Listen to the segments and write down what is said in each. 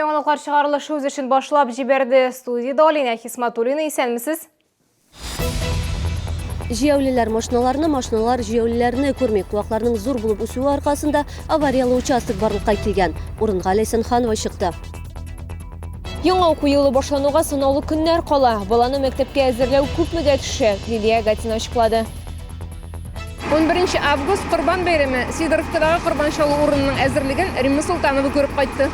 Яңалыклар чыгарылышы үз эшен башлап җибәрде. Студияда Алина Хисматуллина, исәнмесез? Җәяүлеләр машиналар җәяүлеләрне күрмәй, куакларның зур булып үсүе аркасында авариялы участок барлыкка килгән. Урынга Ләйсәнханова чыкты. Яңа уку елы башлануга санаулы көннәр кала. Баланы мәктәпкә әзерләү күпмегә төшә, Лилия Гатина ачыклады. 11 август Корбан бәйрәме. Сидоровкадагы Корбан чалу урынының әзерлеген Римма Султанова күреп кайтты.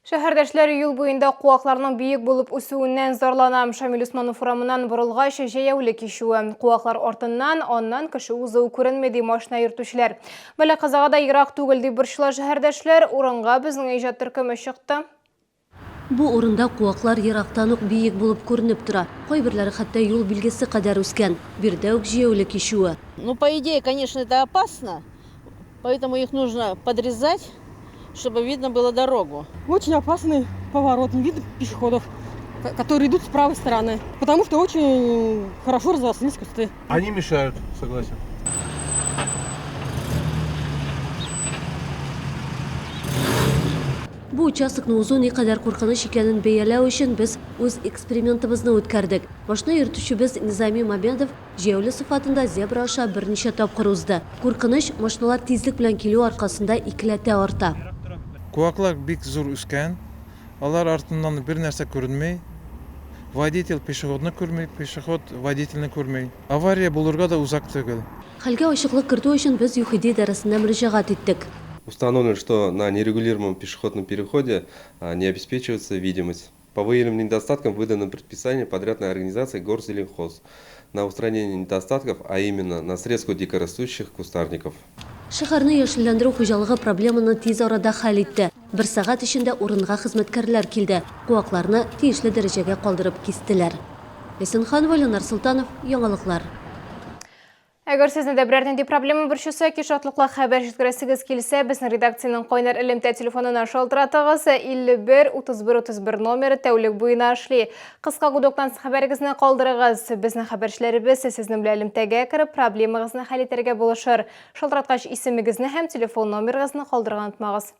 Шәһәрдәшләр юл буенда куакларның биек булып үсүеннән зарлана. Шамил Усманов урамынан борылгач җәяүле кишүе. Куаклар артыннан, аннан кеше узуы күренмәде машина йөртүчеләр. Бәлә казага да ерак түгел дип борчыла шәһәрдәшләр. Урынга безнең иҗат төркеме чыкты. Бу урында куаклар ерактан ук биек булып күренеп тора. Кайберләре хәтта юл билгесе кадәр үскән. Бирдә ук җәяүле кишүе. Ну, по идее, конечно, это опасно, поэтому их нужно подрезать, чтобы видно было дорогу. Очень опасный поворот, не видно пешеходов, которые идут с правой стороны, потому что очень хорошо разрослись кусты. Они мешают, согласен. Бу участокны узу ни кадәр куркыныч икәнен бәяләү өчен без үз экспериментыбызны үткәрдек. Машина йөртүчебез Низами Мамедов җәяүле сыйфатында зебра аша берничә тапкыр узды. Куркыныч машиналар тизлек белән килү аркасында икеләтә арта. Куаклар бик зур үскән, алар артыннан бер нәрсә күренмәй. Водитель пешеходны күрмәй, пешеход водительне күрмәй. Авария булырга да узак түгел. Хәлгә ачыклык кертү өчен без ЮХИДИ дәресенә мөрәҗәгать иттек. Установлено, что на нерегулируемом пешеходном переходе не обеспечивается видимость. По выявленным недостаткам выдано предписание подрядной организации Горзеленхоз на устранение недостатков, а именно на срезку дикорастущих кустарников. Шәһәрне яшелләндерү хуҗалыгы проблеманы тиз арада хәл итте. Бер сәгать эчендә урынга хезмәткәрләр килде. Куакларны тиешле дәрәҗәгә калдырып кистеләр. Ләйсәнханова, Ленар Султанов, Яңалыклар. Әгәр сезне дә берәр нинди проблема борчыса, ки шатлыклы хәбәр җиткерәсегез килсә, безнең редакциянең кайнар элемтә телефонына шалтыратыгыз. 51 31 31 номеры тәүлек буена эшли. Кыска гудоктан хәбәрегезне калдырыгыз. Безнең хәбәрчеләребез сезнең белән элемтәгә кереп проблемагызны хәл итәргә булышыр. Шалтыраткач исемегезне һәм телефон номерыгызны калдырырга онытмагыз.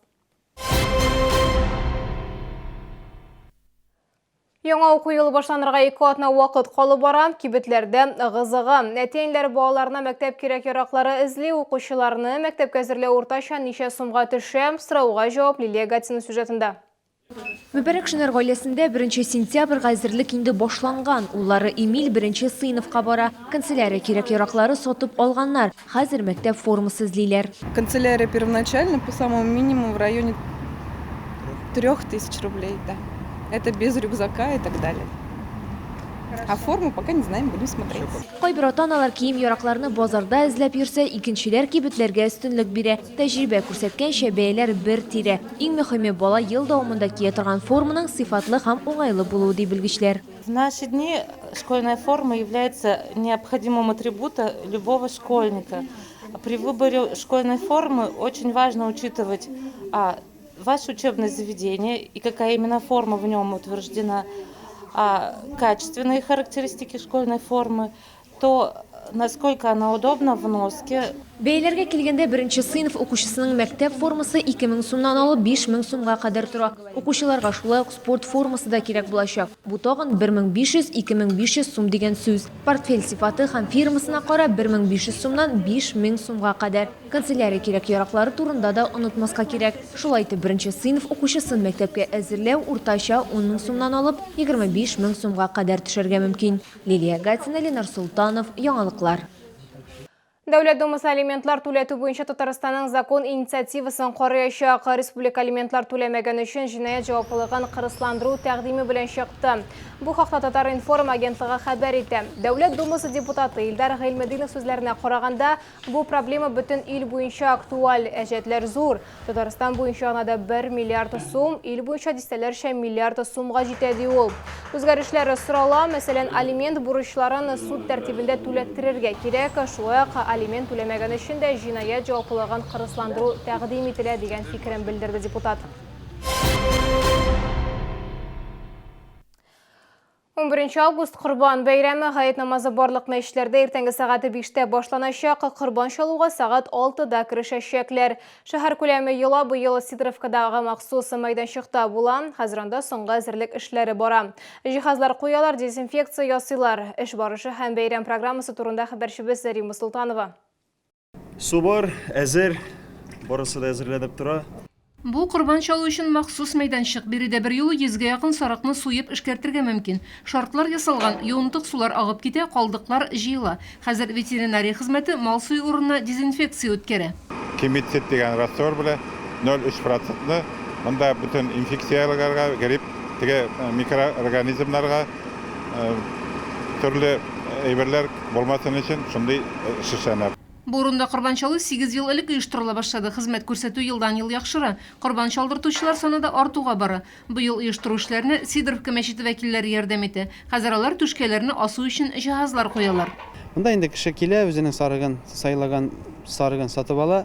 Яңа уку елы башланырга 2 атна вакыт калып бара. Кибетләрдә ыгы-зыгы. Әтәйләр балаларына мәктәп кирәк-яраклары эзли, укучыларны мәктәпкә әзерләү уртача ничә сумга төшә? Сорауга җавап Лилия Гатина сюжетында. Мүбәрәк Шөнәр гаиләсендә 1 сентябрьгә әзерлек инде башланган. Уллары Эмиль 1 сыйныфка бара. Канцелярия кирәк-яраклары сатып алганнар. Хәзер мәктәп формасы эзлиләр. Канцелярия первоначально по самому минимуму в районе 3000 рублей, да. Это без рюкзака и так далее. А форму пока не знаем, будем смотреть. Кайбер ата-аналар кием яракларны базарда эзләп йөрсә, икенчеләр кибетләргә өстенлек бирә. Тәҗрибә күрсәткәнчә бәяләр бер тирә. Иң мөһиме бала ел дәвамында кия торган форманың сыйфатлы һәм уңайлы булуы ди белгечләр. В наши дни школьная форма является необходимым атрибутом любого школьника. При выборе школьной формы очень важно учитывать ваше учебное заведение и какая именно форма в нем утверждена, качественные характеристики школьной формы, то насколько она удобна в носке. Бәяләргә килгәндә 1 сыйныф укучысының мәктәп формасы 2000 сумнан алып 5000 сумга кадәр тора. Укучыларга шулай ук спорт формасы да кирәк булачак. Бу тагын 1500-2500 сум дигән сүз. Портфель сыйфаты һәм фирмасына кара 1500 сумнан 5000 сумга кадәр. Канцелярия кирәк-яраклары турында да онытмаска кирәк. Шулай итеп 1 сыйныф укучысын мәктәпкә әзерләү уртача 10000 сумнан алып 25000 сумга кадәр төшәргә мөмкин. Лилия Гатина, Ленар Султанов, Яңалыклар. Дәүләт Думасы алиментлар түләтү буенча Татарстанның закон инициативасын карыячак. Республика алиментлар түләмәгән өчен җинаять җаваплылыгын кырысландыру тәкъдиме белән чыкты. Бу хакта Татар информ агентлыгы хәбәр итә. Дәүләт Думасы депутаты Илдар Гыйльметдинов сүзләренә караганда, бу проблема бөтен ил буенча актуаль, әҗәтләр зур. Татарстан буенча гына да 1 миллиард сум, ил буенча дистәләрчә миллиард сумга җитә ди ул. Үзгәрешләр сорала, мәсәлән, алимент бурычларын суд тәртибендә түләттерергә кирәк, шулай ук алимент түләмәгән өчен дә җинаять җаваплылыгын кырысландыру тәкъдим ителә дигән фикерен белдерде депутат. 11 август Qurban бәйрәме гает намазы барлык мәчетләрдә иртәнге сагаты 5-тә башланачак, Qurban чалуга сагат 6-да керешәчәкләр. Шәһәр күләме йола быел Сидоровкадагы махсус мәйданчыкта була. Хәзер анда соңгы әзерлек эшләре бара. Җиһазлар куялар, дезинфекция ясыйлар. Эш барышы һәм бәйрәм программасы турында хәбәрчебез Рима Султанова. Субар, әзер, барысы да әзерләнеп тора. Бу Qurban чалу өчен махсус мәйданчык. Биредә бер юлы 100-гә якын сарыкны суеп эшкәртергә мөмкин. Шартлар ясалган, юынтык сулар агып китә, калдыклар җыела. Хәзер ветеринария хезмәте мал суы урынына дезинфекция үткәрә. Кемицид деген раствор белән 0,3%-ны монда бүтән инфекцияларга, грип, микроорганизмнарга төрле әйберләр булмасын өчен шундый эшләнә. Бу урында Qurban чалу 8 ел элек оештырыла башлады. Хезмәт күрсәтү елдан-ел яхшыра. Qurban чалдыртучылар саны да артуга бара. Быел оештыру эшләренә Сидоровка мәчете вәкилләре ярдәм итә. Хәзер алар түшкәләрне асу өчен җиһазлар куялар. Монда инде кеше килә, үзенең сайлаган сарыгын сатып ала.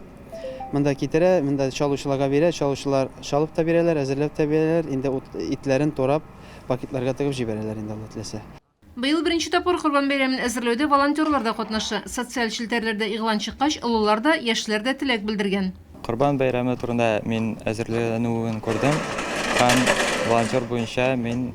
Монда китерә, монда чалучыларга бирә, чалучылар чалып та бирәләр, әзерләп та бирәләр. Инде итләрен турап, пакетларга тыгып җибәрәләр инде Алла теләсә. Быел беренче тапкыр Qurban бәйрәмен әзерләүдә волонтерлар да катнаша. Социаль челтәрләрдә игълан чыккач, олылар да, яшьләр дә теләк белдергән. Qurban бәйрәме турында мин әзерләнүен күрдем. Һәм волонтер буенча мин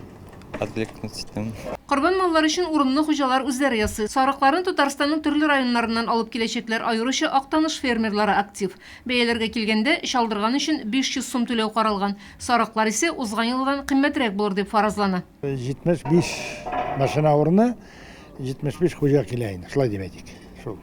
откликнусь иттем. Qurban маллар өчен урынны хуҗалар үзләре ясый. Сарыкларын Татарстанның төрле районнарыннан алып киләчәкләр, аеруча Актаныш фермерлары актив. Бәяләргә килгәндә чалдырган өчен 500 сум түләү каралган. Сарыклар исә узган елдан кыйммәтрәк булыр дип фаразлана. 75 машина урыны 75 хуҗа килә инде, шулай дип әйтик. Шул.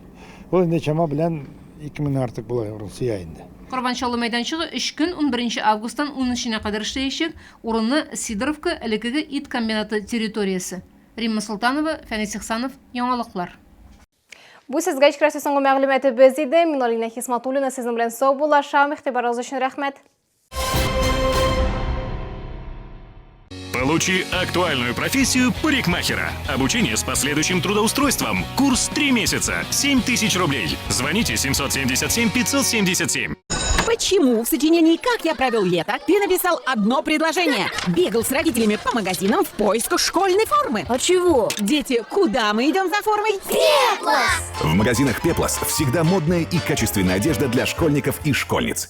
Ул инде чама белән 2000 артык була Русия инде. Qurban чалу мәйданчыгы 3 көн 11 августтан 13-нә кадәр эшләячәк. Урынны Сидоровка элекеге ит комбинаты территориясе. Римма Султанова, Фәнис Ихсанов, яңалыклар. Бу сезгә ишкәрсә соңгы мәгълүматыбыз иде. Мин Алина Хисматуллина сезнең белән сау булашам. Игътибарыгыз өчен рәхмәт. Получи актуальную профессию парикмахера. Обучение с последующим трудоустройством. Курс 3 месяца. 7000 рублей. Звоните 777 577. Почему в сочинении «Как я провел лето» ты написал одно предложение? Бегал с родителями по магазинам в поисках школьной формы. А чего? Дети, куда мы идем за формой? Пеплос! В магазинах Пеплос всегда модная и качественная одежда для школьников и школьниц.